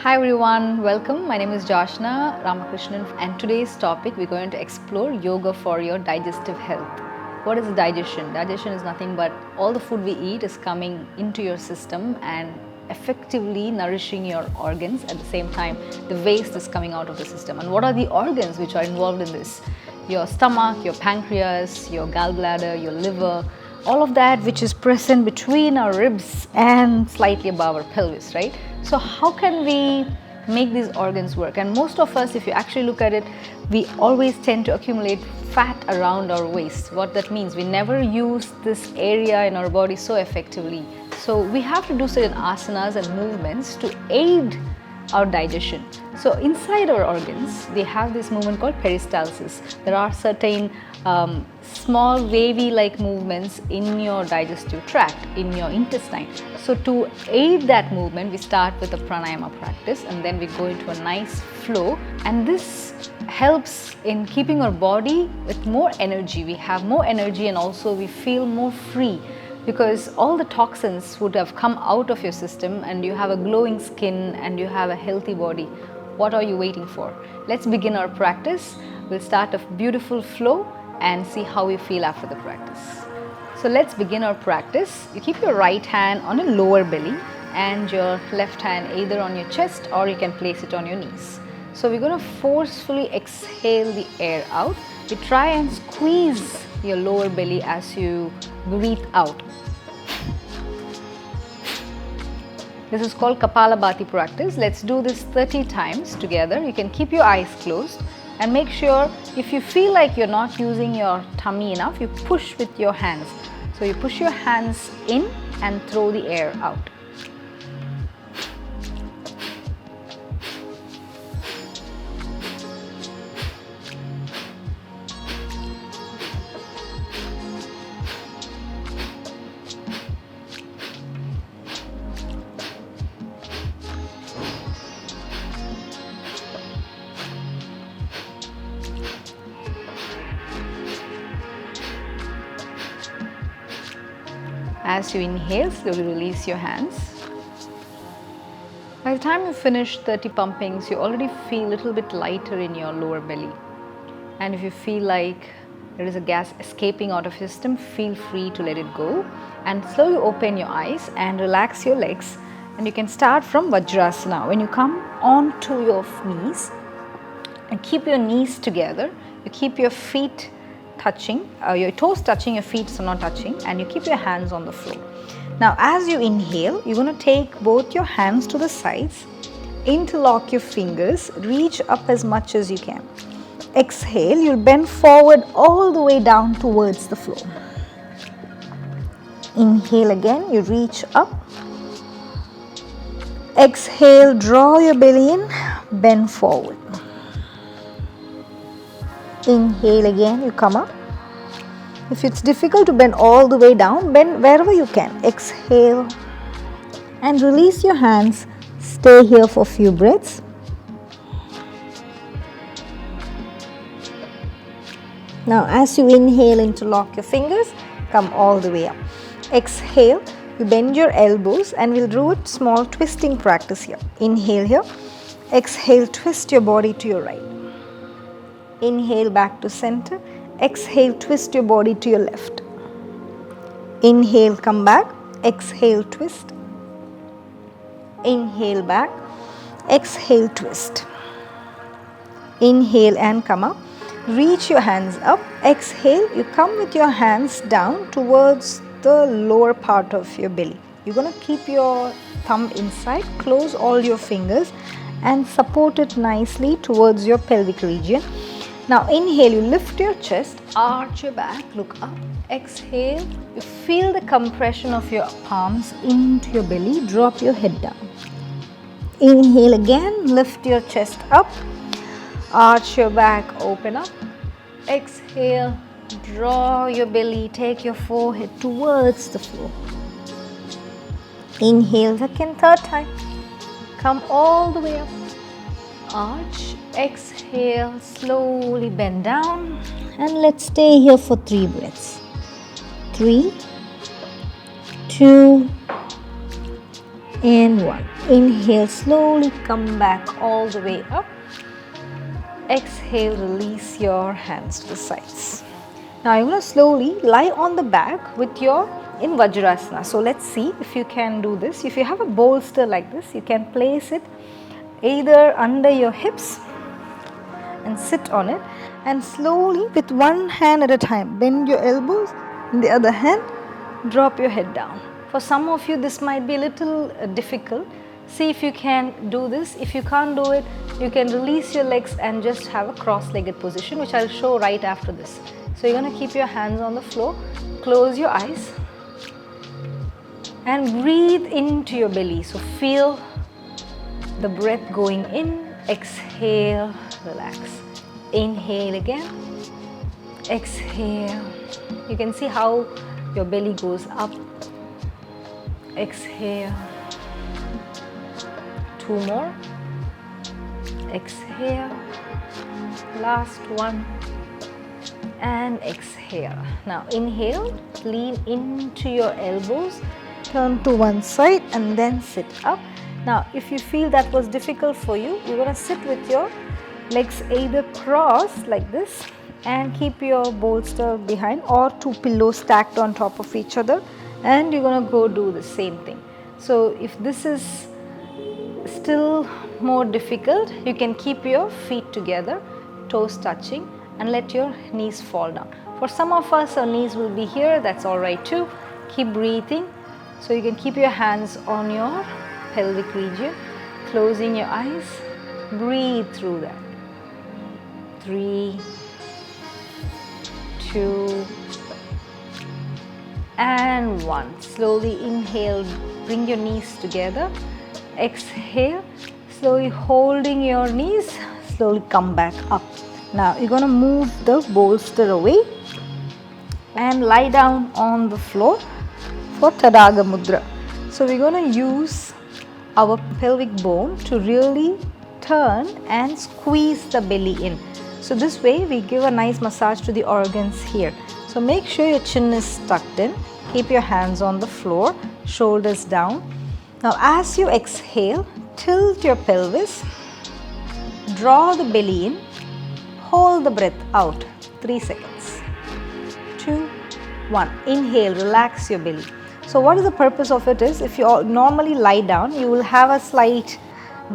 Hi everyone, welcome. My name is Joshna, Ramakrishnan, and today's topic we're going to explore yoga for your digestive health. What is digestion? Digestion is nothing but all the food we eat is coming into your system and effectively nourishing your organs. At the same time, the waste is coming out of the system. And what are the organs which are involved in this? Your stomach, your pancreas, your gallbladder, your liver, all of that which is present between our ribs and slightly above our pelvis, right? So how can we make these organs work? And most of us, if you actually look at it, we always tend to accumulate fat around our waist. What that means, we never use this area in our body so effectively. So we have to do certain asanas and movements to aid our digestion. So inside our organs, they have this movement called peristalsis. There are certain small wavy like movements in your digestive tract, in your intestine. So to aid that movement, we start with a pranayama practice and then we go into a nice flow, and this helps in keeping our body with more energy. We have more energy and also we feel more free, because all the toxins would have come out of your system and you have a glowing skin and you have a healthy body. What are you waiting for? Let's begin our practice. We'll start a beautiful flow and see how we feel after the practice. So let's begin our practice. You keep your right hand on your lower belly and your left hand either on your chest, or you can place it on your knees. So we're going to forcefully exhale the air out. You try and squeeze your lower belly as you breathe out. This is called Kapalabhati practice. Let's do this 30 times together. You can keep your eyes closed and make sure, if you feel like you're not using your tummy enough, you push with your hands. So you push your hands in and throw the air out. As you inhale, slowly release your hands. By the time you finish 30 pumpings, you already feel a little bit lighter in your lower belly. And if you feel like there is a gas escaping out of your system, feel free to let it go. And slowly open your eyes and relax your legs. And you can start from Vajrasana. When you come onto your knees and keep your knees together, you keep your feet touching, your toes touching, your feet are not touching, and you keep your hands on the floor. Now as you inhale, you're going to take both your hands to the sides, interlock your fingers, reach up as much as you can. Exhale, you'll bend forward all the way down towards the floor. Inhale again, you reach up. Exhale, draw your belly in, bend forward. Inhale again, you come up. If it's difficult to bend all the way down, bend wherever you can. Exhale and release your hands. Stay here for a few breaths. Now as you inhale, interlock your fingers, come all the way up. Exhale, you bend your elbows and we'll do a small twisting practice here. Inhale here. Exhale, twist your body to your right. Inhale back to center. Exhale, twist your body to your left. Inhale, come back. Exhale, twist. Inhale back. Exhale, twist. Inhale and come up. Reach your hands up. Exhale, you come with your hands down towards the lower part of your belly. You're going to keep your thumb inside, close all your fingers and support it nicely towards your pelvic region. Now inhale, you lift your chest, arch your back, look up. Exhale, you feel the compression of your palms into your belly, drop your head down. Inhale again, lift your chest up, arch your back, open up. Exhale, draw your belly, take your forehead towards the floor. Inhale second, third time. Come all the way up. Arch, exhale, slowly bend down, and let's stay here for 3 breaths. 3, 2, and 1. Inhale, slowly come back all the way up. Exhale, release your hands to the sides. Now you're going to slowly lie on the back with your in Vajrasana. So let's see if you can do this. If you have a bolster like this, you can place it either under your hips and sit on it, and slowly with one hand at a time bend your elbows, in the other hand drop your head down. For some of you this might be a little difficult. See if you can do this. If you can't do it, you can release your legs and just have a cross-legged position, which I'll show right after this. So you're going to keep your hands on the floor, close your eyes and breathe into your belly. So feel the breath going in, exhale, relax. Inhale again, exhale. You can see how your belly goes up. Exhale. 2 more. Exhale. Last one. And exhale. Now inhale, lean into your elbows, turn to one side and then sit up. Now if you feel that was difficult for you, you're going to sit with your legs either crossed like this and keep your bolster behind, or 2 pillows stacked on top of each other, and you're going to go do the same thing. So if this is still more difficult, you can keep your feet together, toes touching, and let your knees fall down. For some of us, our knees will be here, that's alright too. Keep breathing. So you can keep your hands on your pelvic region, closing your eyes, breathe through that. 3, 2, and 1. Slowly inhale, bring your knees together. Exhale, slowly holding your knees, slowly come back up. Now you're going to move the bolster away and lie down on the floor for Tadgamudra. So we're going to use our pelvic bone to really turn and squeeze the belly in. So this way we give a nice massage to the organs here. So make sure your chin is tucked in. Keep your hands on the floor, shoulders down. Now as you exhale, tilt your pelvis, draw the belly in, hold the breath out. 3 seconds. 2, 1. Inhale, relax your belly. So what is the purpose of it is, if you normally lie down, you will have a slight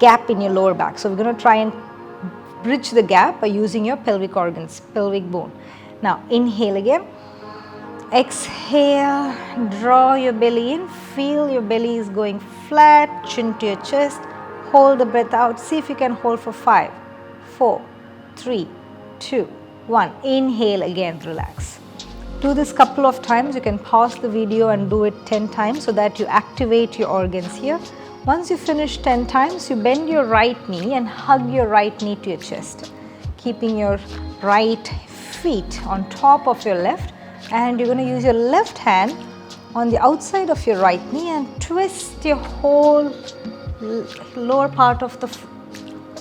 gap in your lower back. So we're going to try and bridge the gap by using your pelvic organs, pelvic bone. Now inhale again. Exhale, draw your belly in, feel your belly is going flat, chin to your chest. Hold the breath out. See if you can hold for 5, 4, 3, 2, 1. Inhale again, relax. Do this couple of times. You can pause the video and do it 10 times so that you activate your organs here. Once you finish 10 times, you bend your right knee and hug your right knee to your chest, keeping your right feet on top of your left, and you're going to use your left hand on the outside of your right knee and twist your whole lower part of the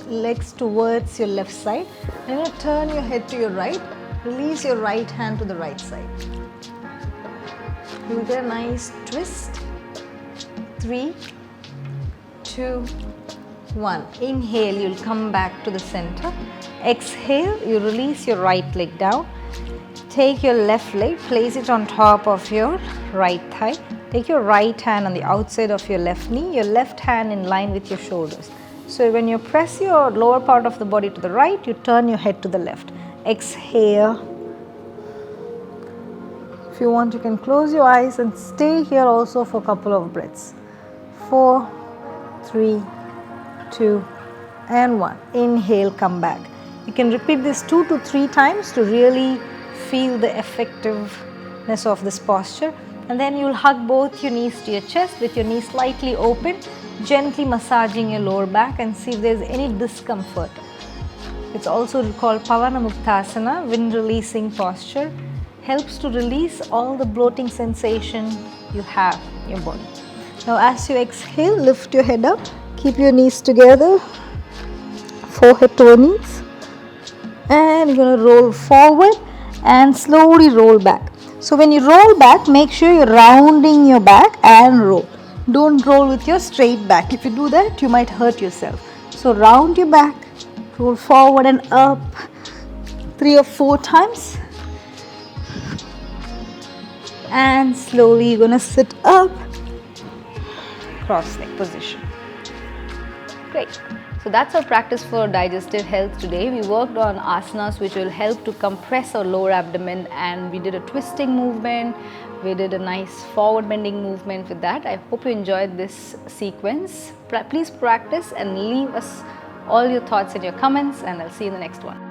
legs towards your left side. You're going to turn your head to your right, release your right hand to the right side. You will get a nice twist. 3, 2, 1. Inhale, you'll come back to the center. Exhale, you release your right leg down. Take your left leg, place it on top of your right thigh. Take your right hand on the outside of your left knee, your left hand in line with your shoulders. So when you press your lower part of the body to the right, you turn your head to the left. Exhale. If you want, you can close your eyes and stay here also for a couple of breaths. 4, 3, 2, and 1. Inhale, come back. You can repeat this 2 to 3 times to really feel the effectiveness of this posture. And then you'll hug both your knees to your chest with your knees slightly open, gently massaging your lower back and see if there's any discomfort. It's also called Pavanamuktasana, wind releasing posture. Helps to release all the bloating sensation you have in your body. Now as you exhale, lift your head up, keep your knees together, forehead to your knees, and you're going to roll forward and slowly roll back. So when you roll back, make sure you're rounding your back and roll. Don't roll with your straight back. If you do that, you might hurt yourself. So round your back, roll forward and up 3 or 4 times. And slowly you're going to sit up, cross leg position. Great. So that's our practice for digestive health today. We worked on asanas which will help to compress our lower abdomen, and we did a twisting movement. We did a nice forward bending movement with that. I hope you enjoyed this sequence. Please practice and leave us all your thoughts in your comments, and I'll see you in the next one.